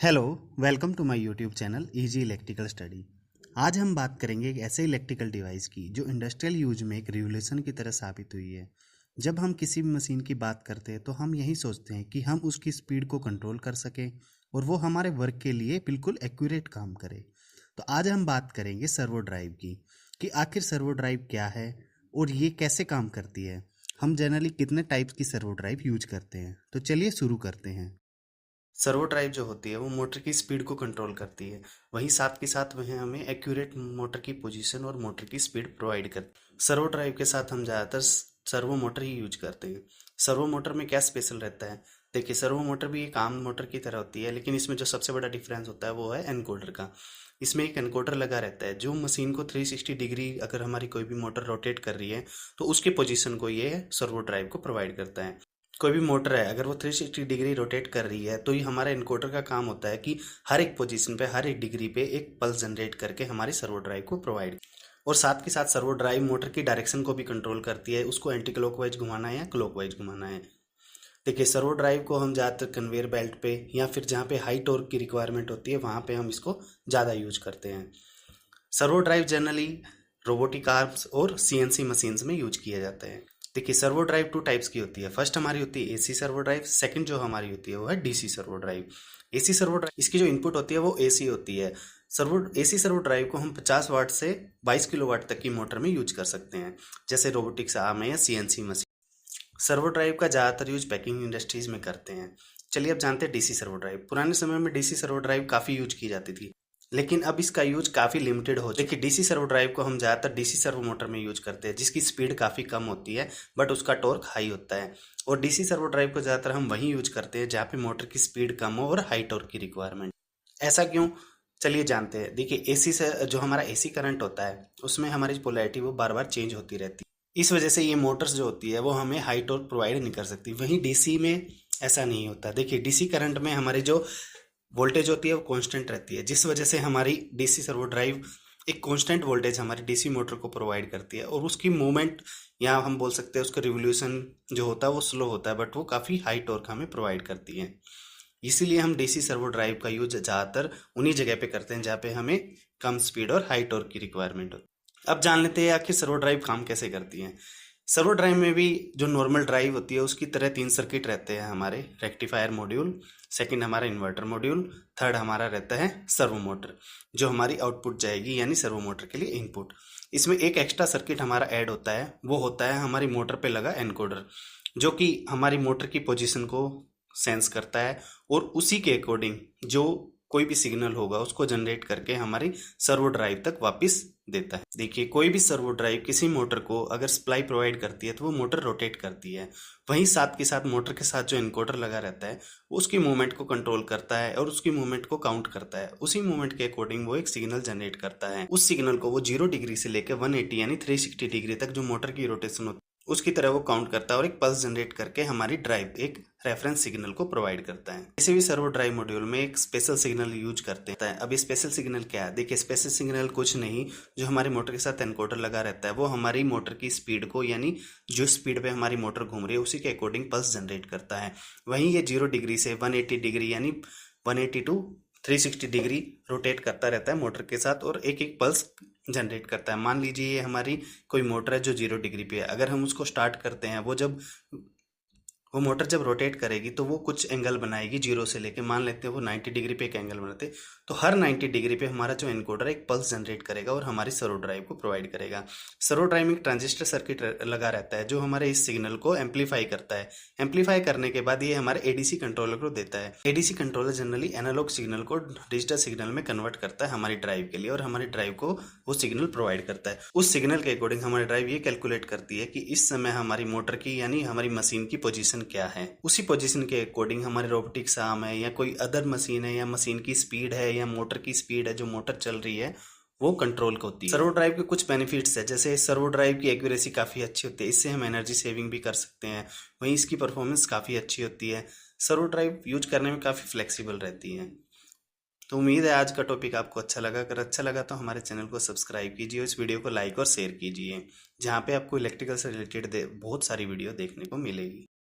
Hello, welcome to my YouTube channel easy electrical study. आज हम बात करेंगे एक ऐसे इलेक्ट्रिकल डिवाइस की जो इंडस्ट्रियल यूज में एक रिवोल्यूशन की तरह साबित हुई है। जब हम किसी भी मशीन की बात करते हैं तो हम यही सोचते हैं कि हम उसकी स्पीड को कंट्रोल कर सकें और वो हमारे वर्क के लिए बिल्कुल एक्यूरेट काम करे। तो आज हम बात करेंगे सर्वो ड्राइव की कि आखिर सर्वो ड्राइव क्या है और ये कैसे काम करती है। हम जनरली कितने टाइप्स की सर्वो ड्राइव यूज करते हैं, तो चलिए शुरू करते हैं। सर्वो ड्राइव जो होती है वो मोटर की स्पीड को कंट्रोल करती है, वहीं साथ के साथ वह हमें एक्यूरेट मोटर की पोजीशन और मोटर की स्पीड प्रोवाइड करती है। सर्वो ड्राइव के साथ हम ज़्यादातर सर्वो मोटर ही यूज करते हैं। सर्वो मोटर में क्या स्पेशल रहता है? देखिए, सर्वो मोटर भी एक आम मोटर की तरह होती है, लेकिन इसमें जो सबसे बड़ा डिफरेंस होता है वो है एनकोडर का। इसमें एक एनकोडर लगा रहता है जो मशीन को 360 डिग्री, अगर हमारी कोई भी मोटर रोटेट कर रही है तो उसके पोजीशन को ये सर्वो ड्राइव को प्रोवाइड करता है। कोई भी मोटर है, अगर वो 360 डिग्री रोटेट कर रही है तो ये हमारा इनकोडर का काम होता है कि हर एक पोजीशन पे, हर एक डिग्री पे एक पल्स जनरेट करके हमारी सर्वो ड्राइव को प्रोवाइड, और साथ के साथ सर्वो ड्राइव मोटर की डायरेक्शन को भी कंट्रोल करती है, उसको एंटी क्लॉकवाइज घुमाना है या क्लॉकवाइज घुमाना है। देखिए, सर्वो ड्राइव को हम ज़्यादातर कन्वेयर बेल्ट पे या फिर जहाँ पे हाई टॉर्क की रिक्वायरमेंट होती है वहाँ पे हम इसको ज़्यादा यूज करते हैं। Servo drive generally robotic arms और सीएनसी मशीन्स में यूज किया जाता है। देखिए, सर्वो ड्राइव टू टाइप्स की होती है। फर्स्ट हमारी होती है एसी सर्वो ड्राइव, सेकंड जो हमारी होती है वो है DC servo drive. AC servo drive, इसकी जो इनपुट होती है वो एसी होती है। एसी सर्वो ड्राइव को हम 50 वाट से 22 किलोवाट तक की मोटर में यूज कर सकते हैं, जैसे रोबोटिक्स आर्म है या सीएनसी मशीन। सर्वो ड्राइव का ज़्यादातर यूज पैकिंग इंडस्ट्रीज में करते हैं। चलिए अब जानते हैं डीसी सर्वो ड्राइव। पुराने समय में डीसी सर्वो ड्राइव काफ़ी यूज की जाती थी, लेकिन अब इसका यूज काफ़ी लिमिटेड हो चुका है। देखिए, डीसी सर्वो ड्राइव को हम ज़्यादातर डीसी सर्वो मोटर में यूज करते हैं जिसकी स्पीड काफ़ी कम होती है बट उसका टॉर्क हाई होता है। और डीसी सर्वो ड्राइव को ज़्यादातर हम वहीं यूज करते हैं जहाँ पे मोटर की स्पीड कम हो और हाई टॉर्क की रिक्वायरमेंट। ऐसा क्यों? चलिए जानते हैं। देखिए, एसी से जो हमारा एसी करंट होता है उसमें हमारी पोलैरिटी वो बार बार चेंज होती रहती है। इस वजह से ये मोटर्स जो होती है वो हमें हाई टॉर्क प्रोवाइड नहीं कर सकती। वहीं डीसी में ऐसा नहीं होता। देखिए, डीसी करंट में हमारी जो वोल्टेज होती है वो कांस्टेंट रहती है, जिस वजह से हमारी डीसी सर्वो ड्राइव एक कांस्टेंट वोल्टेज हमारी डीसी मोटर को प्रोवाइड करती है, और उसकी मूवमेंट या हम बोल सकते हैं उसका रिवोल्यूशन जो होता है वो स्लो होता है, बट वो काफ़ी हाई टॉर्क हमें प्रोवाइड करती है। इसीलिए हम डीसी सर्वो ड्राइव का यूज ज़्यादातर उन्हीं जगह पे करते हैं जहाँ पे हमें कम स्पीड और हाई टॉर्क की रिक्वायरमेंट होती है। अब जान लेते हैं आखिर सर्वो ड्राइव काम कैसे करती है। सर्वो ड्राइव में भी जो नॉर्मल ड्राइव होती है उसकी तरह 3 सर्किट रहते हैं हमारे। रेक्टिफायर मॉड्यूल, सेकंड हमारा इन्वर्टर मॉड्यूल, थर्ड हमारा रहता है सर्वो मोटर जो हमारी आउटपुट जाएगी, यानी सर्वो मोटर के लिए इनपुट। इसमें एक एक्स्ट्रा सर्किट हमारा ऐड होता है, वो होता है हमारी मोटर पे लगा एनकोडर, जो कि हमारी मोटर की पोजीशन को सेंस करता है और उसी के अकॉर्डिंग जो कोई भी सिग्नल होगा उसको जनरेट करके हमारी सर्वो ड्राइव तक वापस देता है। देखिए, कोई भी सर्वो ड्राइव किसी मोटर को अगर सप्लाई प्रोवाइड करती है तो वो मोटर रोटेट करती है, वहीं साथ के साथ मोटर के साथ जो एनकोडर लगा रहता है वो उसकी मूवमेंट को कंट्रोल करता है और उसकी मूवमेंट को काउंट करता है। उसी मूवमेंट के अकॉर्डिंग वो एक सिग्नल जनरेट करता है। उस सिग्नल को वो 0 डिग्री से लेकर 180 यानी 360 डिग्री तक जो मोटर की रोटेशन होती है उसकी तरह वो काउंट करता है और एक पल्स जनरेट करके हमारी ड्राइव एक रेफरेंस सिग्नल को प्रोवाइड करता है। किसी भी सर्वो ड्राइव मॉड्यूल में एक स्पेशल सिग्नल यूज करते हैं। अब ये स्पेशल सिग्नल क्या है? देखिए, स्पेशल सिग्नल कुछ नहीं, जो हमारी मोटर के साथ एनकोडर लगा रहता है वो हमारी मोटर की स्पीड को, यानी जो स्पीड पे हमारी मोटर घूम रही है उसी के अकॉर्डिंग पल्स जनरेट करता है। वहीं ये 0 डिग्री से 180 डिग्री यानी 180 टू 360 डिग्री रोटेट करता रहता है मोटर के साथ और एक एक पल्स जनरेट करता है। मान लीजिए ये हमारी कोई मोटर है जो 0 डिग्री पे है, अगर हम उसको स्टार्ट करते हैं, वो मोटर जब रोटेट करेगी तो वो कुछ एंगल बनाएगी 0 से लेके, मान लेते हैं वो 90 डिग्री पे एक एंगल बनाते हैं, तो हर 90 डिग्री पे हमारा जो एनकोडर एक पल्स जनरेट करेगा और हमारी सर्वो ड्राइव को प्रोवाइड करेगा। सर्वो ड्राइव में एक ट्रांजिस्टर सर्किट लगा रहता है जो हमारे इस सिग्नल को एम्पलीफाई करता है। एम्पलीफाई करने के बाद ये हमारे एडीसी कंट्रोलर को देता है। ADC controller generally analogue signal को डिजिटल सिग्नल में कन्वर्ट करता है हमारी ड्राइव के लिए, और हमारी ड्राइव को वो सिग्नल प्रोवाइड करता है। उस सिग्नल के अकॉर्डिंग हमारी ड्राइव ये कैलकुलेट करती है कि इस समय हमारी मोटर की, यानी हमारी मशीन की पोजीशन क्या है। उसी पोजीशन के अकॉर्डिंग हमारे रोबोटिक्स आर्म है या कोई अदर मशीन है या मशीन की स्पीड है या मोटर की स्पीड है, जो मोटर चल रही है वो कंट्रोल होती है। सर्वो ड्राइव के कुछ बेनिफिट्स है, जैसे सर्वो ड्राइव की एक्यूरेसी काफ़ी अच्छी होती है, इससे हम एनर्जी सेविंग भी कर सकते हैं। वहीं इसकी परफॉर्मेंस काफ़ी अच्छी होती है। सर्वो ड्राइव यूज करने में काफ़ी फ्लेक्सिबल रहती है। तो उम्मीद है आज का टॉपिक आपको अच्छा लगा। अगर अच्छा लगा तो हमारे चैनल को सब्सक्राइब कीजिए और इस वीडियो को लाइक और शेयर कीजिए, जहाँ पे आपको इलेक्ट्रिकल से रिलेटेड बहुत सारी वीडियो देखने को मिलेगी।